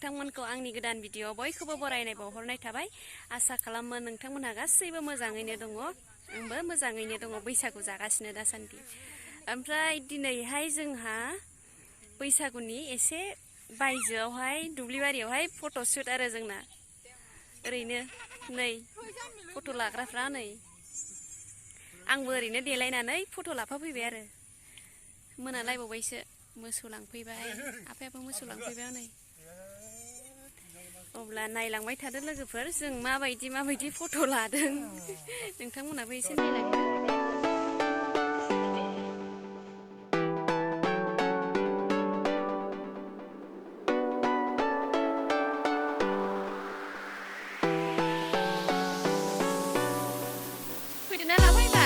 नोंथांमोनखौ आंनि गोदान भिडिअ बयखौबो बरायनाय बावहरनाय थाबाय। आसा खालामो नोंथांमोनहा गासैबो मोजाङैनो दङ। आंबो मोजाङैनो दङ, बैसागु जागासिनो दासान्दि। ओमफ्राय दिनैहाय जोंहा बैसागुनि एसे बायजोआवहाय दुब्लिबारियावहाय फट'शुट आरो जोंना। ओरैनो नै फट' लाग्राफ्रा नै आंबो ओरैनो देलायनानै फट' लाफा फैबाय आरो। मोनालायबावबायसो, मोसौ लांफैबाय, आफायाबो मोसौ लांफैबाय नै। अब्ला नायलांबाय थादो लोगोफोर, जों माबायदि फट' लादों। नोंथांमोनहाबो एसे नायलांदो। फैदोना लाफैबा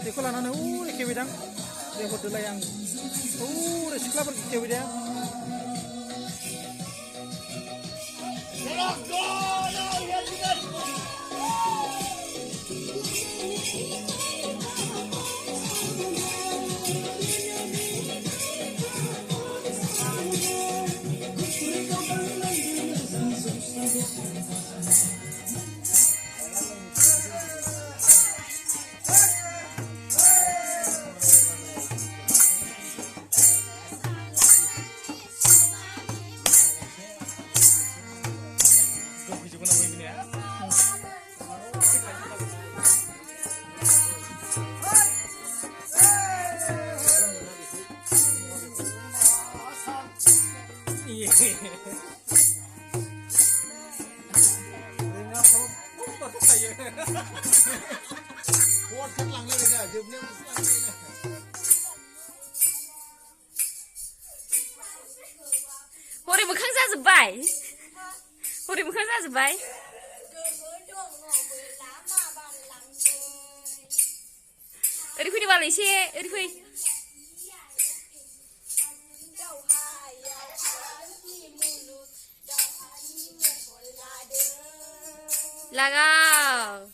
बेखौ लानानै हरै खेबैदां लेंहरदोलाय आं हरै सिख्लाफोरखौ खेबैदां Ringan kok kok saya. Kuat kan lang lagi dah, jawabnya lagi nih. 허리 모캉 자즈바이. 허리 모캉 자즈바이. 어디 후리 발리 시, 어디 후리. 라가.